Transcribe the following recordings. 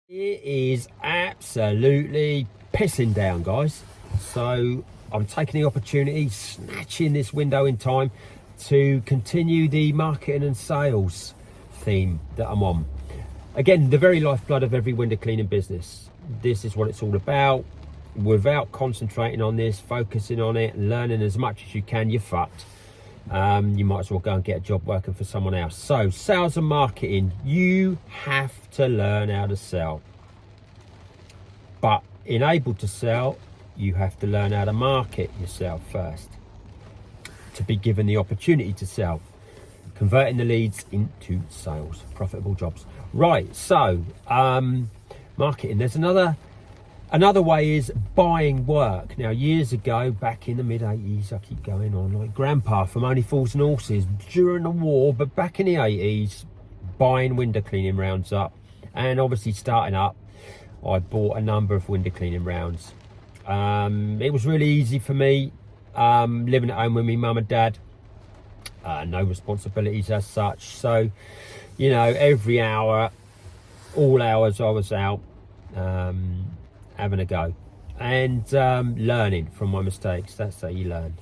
It is absolutely pissing down, guys. So I'm taking the opportunity, snatching this window in time to continue the marketing and sales theme that I'm on. Again, the very lifeblood of every window cleaning business. This is what it's all about. Without concentrating on this, focusing on it, and learning as much as you can, you're fucked. You might as well go and get a job working for someone else. So sales and marketing, you have to learn how to sell, but enabled to sell, you have to learn how to market yourself first to be given the opportunity to sell, converting the leads into sales, profitable jobs. Right, so marketing, there's another way is buying work. Now, years ago, back in the mid-80s, I keep going on like grandpa from Only Fools and Horses, during the war, but back in the 80s, buying window cleaning rounds up, and obviously starting up, I bought a number of window cleaning rounds. It was really easy for me, living at home with me mum and dad, no responsibilities as such. So, you know, every hour, all hours I was out, having a go and learning from my mistakes. That's how you learn.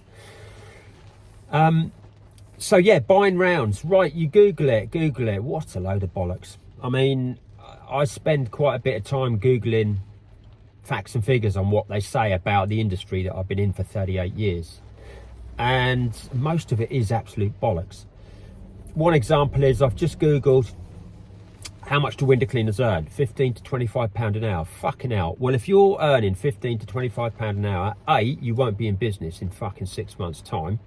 So yeah, buying rounds, right? You Google it. What a load of bollocks. I mean, I spend quite a bit of time Googling facts and figures on what they say about the industry that I've been in for 38 years, and most of it is absolute bollocks. One example is I've just Googled how much do window cleaners earn? 15 to 25 pound an hour. Fucking hell. Well, if you're earning 15 to 25 pound an hour, you won't be in business in fucking 6 months time,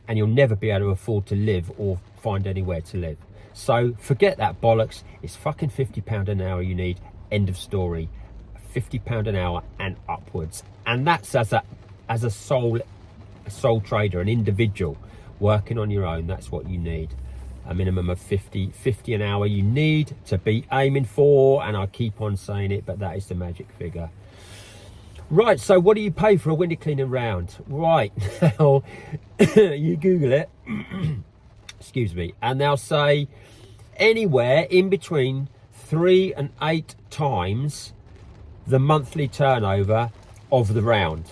and you'll never be able to afford to live or find anywhere to live. So forget that bollocks. It's fucking 50 pound an hour you need. End of story. 50 pound an hour and upwards. And that's as a sole trader, an individual working on your own. That's what you need. A minimum of 50 an hour you need to be aiming for, and I keep on saying it, but that is the magic figure. Right, so what do you pay for a window cleaning round? Right, now you Google it, excuse me, and they'll say anywhere in between 3 and 8 times the monthly turnover of the round.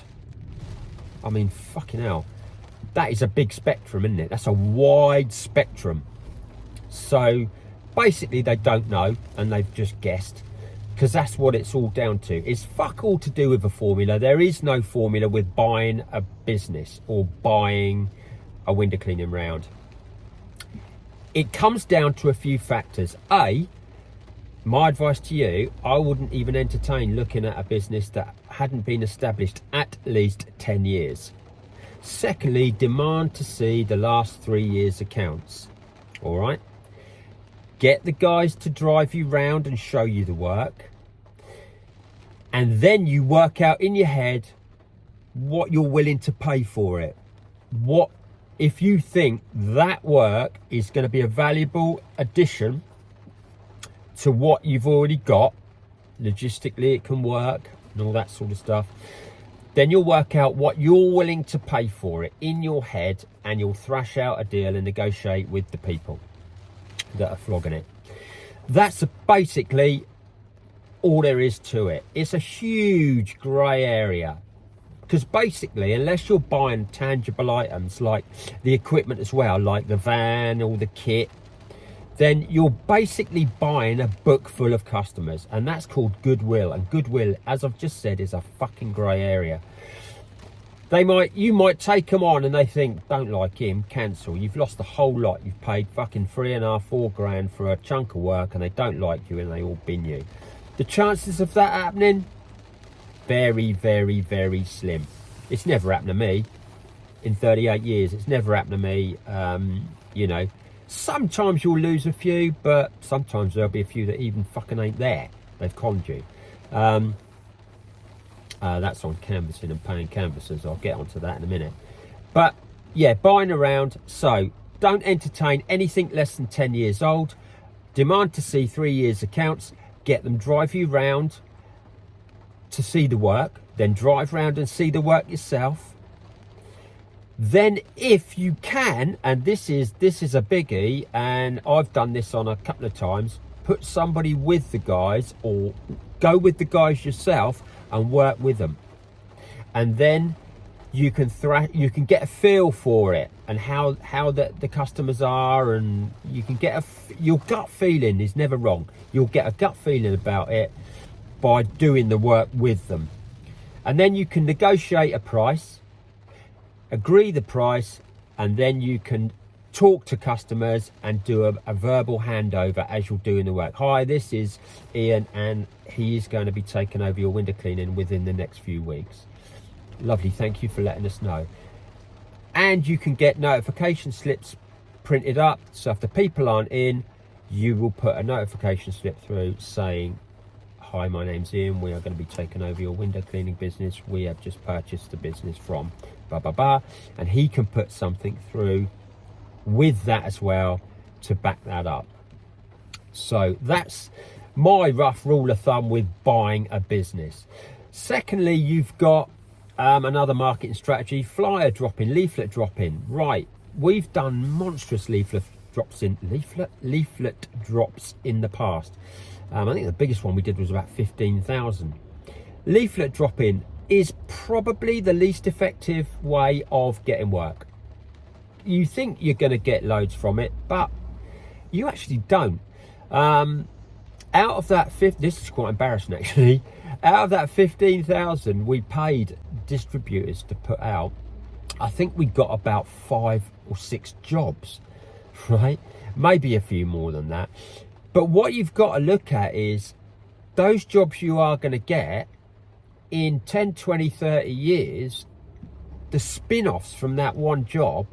I mean, fucking hell, that is a big spectrum, isn't it? That's a wide spectrum. So basically they don't know, and they've just guessed, because that's what it's all down to. It's fuck all to do with a formula. There is no formula with buying a business or buying a window cleaning round. It comes down to a few factors. My advice to you, I wouldn't even entertain looking at a business that hadn't been established at least 10 years. Secondly, demand to see the last 3 years' accounts. All right? Get the guys to drive you round and show you the work. And then you work out in your head what you're willing to pay for it. What if you think that work is going to be a valuable addition to what you've already got, logistically it can work and all that sort of stuff, then you'll work out what you're willing to pay for it in your head, and you'll thrash out a deal and negotiate with the people that are flogging it. That's basically all there is to it. It's a huge grey area, because basically, unless you're buying tangible items like the equipment as well, like the van or the kit, then you're basically buying a book full of customers, and that's called goodwill. And goodwill, as I've just said, is a fucking grey area. You might take them on and they think, don't like him, cancel. You've lost a whole lot. You've paid fucking 3.5, 4 grand for a chunk of work, and they don't like you and they all bin you. The chances of that happening, very, very, very slim. It's never happened to me in 38 years. It's never happened to me. You know, sometimes you'll lose a few, but sometimes there'll be a few that even fucking ain't there. They've conned you. That's on canvassing and paying canvassers. I'll get onto that in a minute. But yeah, buying around. So don't entertain anything less than 10 years old. Demand to see 3 years accounts. Get them drive you round to see the work. Then drive round and see the work yourself. Then if you can, and this is a biggie, and I've done this on a couple of times, put somebody with the guys, or go with the guys yourself and work with them. And then you can get a feel for it and how the customers are, and you can get your gut feeling is never wrong. You'll get a gut feeling about it by doing the work with them. And then you can negotiate a price, agree the price, and then you can talk to customers and do a verbal handover as you're doing the work. Hi, this is Ian, and he is going to be taking over your window cleaning within the next few weeks. Lovely, thank you for letting us know. And you can get notification slips printed up, so if the people aren't in, you will put a notification slip through saying, hi, my name's Ian, we are going to be taking over your window cleaning business, we have just purchased the business from blah blah blah, and he can put something through with that as well to back that up. So that's my rough rule of thumb with buying a business. Secondly, you've got another marketing strategy, flyer dropping, leaflet dropping. Right, we've done monstrous leaflet drops in the past. I think the biggest one we did was about 15,000. Leaflet dropping is probably the least effective way of getting work. You think you're going to get loads from it, but you actually don't. Out of that this is quite embarrassing actually. Out of that 15,000 we paid distributors to put out, I think we got about 5 or 6 jobs, right? Maybe a few more than that. But what you've got to look at is those jobs you are going to get in 10, 20, 30 years, the spin-offs from that one job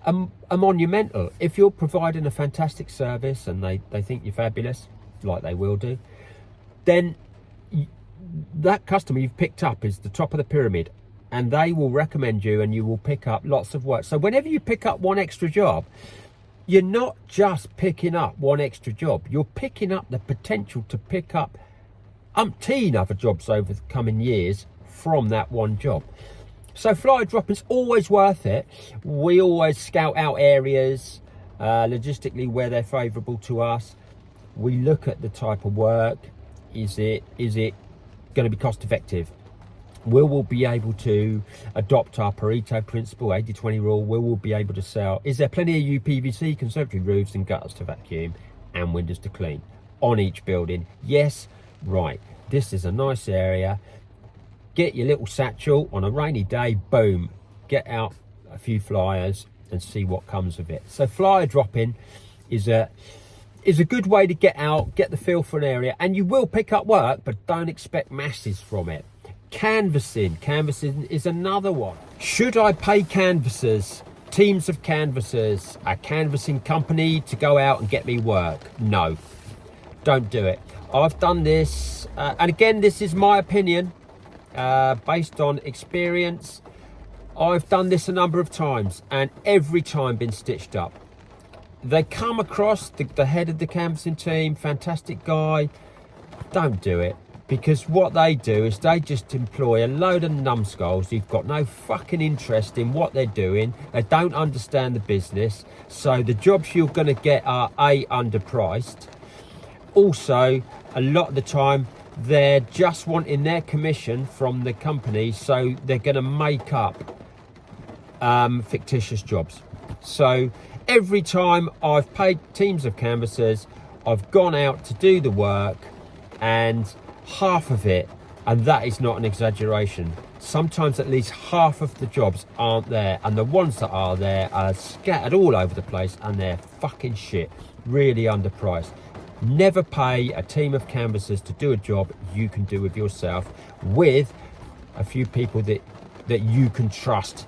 are monumental. If you're providing a fantastic service and they think you're fabulous, like they will do, then that customer you've picked up is the top of the pyramid, and they will recommend you, and you will pick up lots of work. So whenever you pick up one extra job, you're not just picking up one extra job, you're picking up the potential to pick up umpteen other jobs over the coming years from that one job. So flyer dropping's always worth it. We always scout out areas logistically where they're favourable to us. We look at the type of work. Is it going to be cost effective? Will we be able to adopt our Pareto principle, 80-20 rule? Will we be able to sell? Is there plenty of UPVC, conservatory roofs and gutters to vacuum and windows to clean on each building? Yes. Right, this is a nice area. Get your little satchel on a rainy day, boom, get out a few flyers and see what comes of it. So flyer dropping is a good way to get out, get the feel for an area, and you will pick up work, but don't expect masses from it. Canvassing is another one. Should I pay canvassers, teams of canvassers, a canvassing company to go out and get me work? No, don't do it. I've done this, and again, this is my opinion, based on experience. I've done this a number of times, and every time been stitched up. They come across the head of the canvassing team, fantastic guy. Don't do it, because what they do is they just employ a load of numbskulls who've got no fucking interest in what they're doing. They don't understand the business, so the jobs you're going to get are underpriced. Also, a lot of the time they're just wanting their commission from the company, so they're going to make up fictitious jobs. So every time I've paid teams of canvassers, I've gone out to do the work, and half of it, and that is not an exaggeration, sometimes at least half of the jobs aren't there, and the ones that are there are scattered all over the place, and they're fucking shit, really underpriced. Never pay a team of canvassers to do a job you can do with yourself, with a few people that you can trust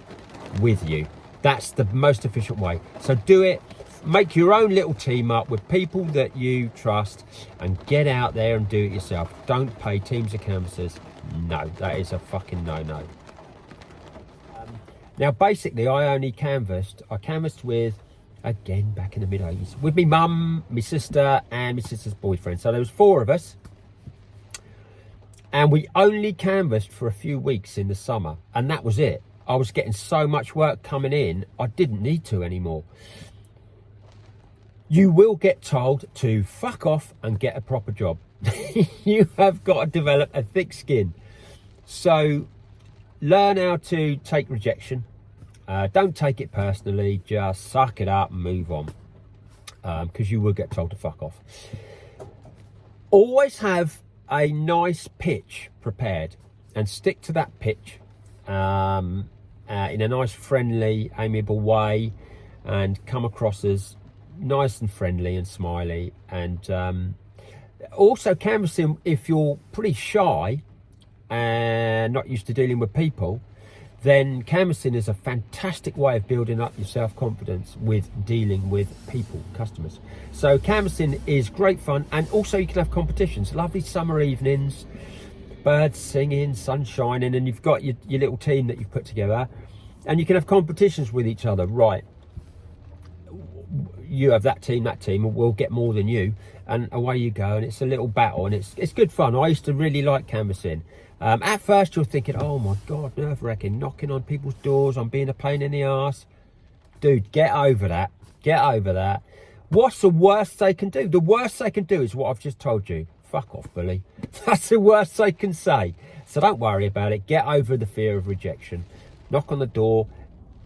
with you. That's the most efficient way. So do it. Make your own little team up with people that you trust and get out there and do it yourself. Don't pay teams of canvassers. No, that is a fucking no-no. Now, basically, I canvassed with, again, back in the mid-80s, with me mum, my sister, and my sister's boyfriend. So there was 4 of us. And we only canvassed for a few weeks in the summer. And that was it. I was getting so much work coming in, I didn't need to anymore. you will get told to fuck off and get a proper job. You have got to develop a thick skin. So learn how to take rejection. Don't take it personally, just suck it up and move on, because you will get told to fuck off. Always have a nice pitch prepared and stick to that pitch in a nice, friendly, amiable way, and come across as nice and friendly and smiley. And also canvassing, if you're pretty shy and not used to dealing with people, then canvassing is a fantastic way of building up your self-confidence with dealing with people, customers. So canvassing is great fun, and also you can have competitions, lovely summer evenings, birds singing, sun shining, and you've got your little team that you've put together, and you can have competitions with each other. Right, you have that team, will get more than you, and away you go, and it's a little battle, and it's good fun. I used to really like canvassing. At first you're thinking, oh my God, nerve-wracking, knocking on people's doors, I'm being a pain in the arse. Dude, get over that. Get over that. What's the worst they can do? The worst they can do is what I've just told you. Fuck off, bully. That's the worst they can say. So don't worry about it. Get over the fear of rejection. Knock on the door,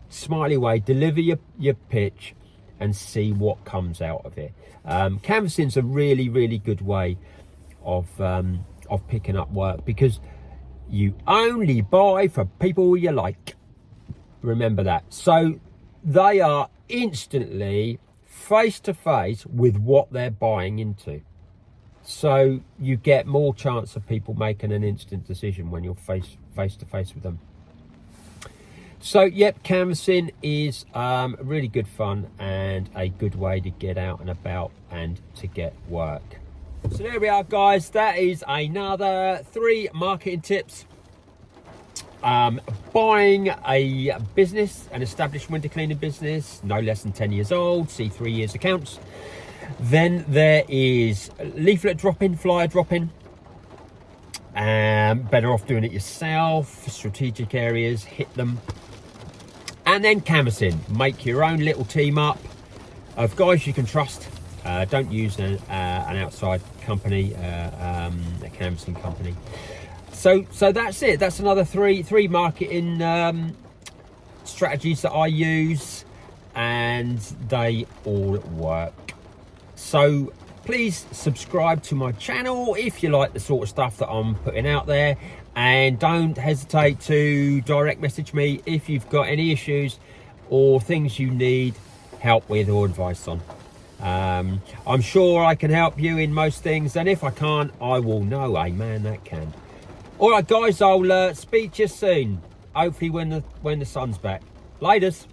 smiley way, deliver your pitch, and see what comes out of it. Canvassing's a really, really good way of picking up work, because you only buy from people you like. Remember that. So they are instantly face to face with what they're buying into. So you get more chance of people making an instant decision when you're face to face with them. So yep, canvassing is really good fun and a good way to get out and about and to get work. So there we are, guys. That is another 3 marketing tips. Buying a business, an established window cleaning business, no less than 10 years old, see 3 years accounts. Then there is leaflet dropping, flyer dropping. Better off doing it yourself. Strategic areas, hit them. And then canvassing. Make your own little team up of guys you can trust. Don't use an outside company, a canvassing company. So that's it. That's another three marketing strategies that I use, and they all work. So please subscribe to my channel if you like the sort of stuff that I'm putting out there, and don't hesitate to direct message me if you've got any issues or things you need help with or advice on. I'm sure I can help you in most things, and if I can't, I will know a man that can. All right, guys, I'll speak to you soon. Hopefully when the sun's back. Laters.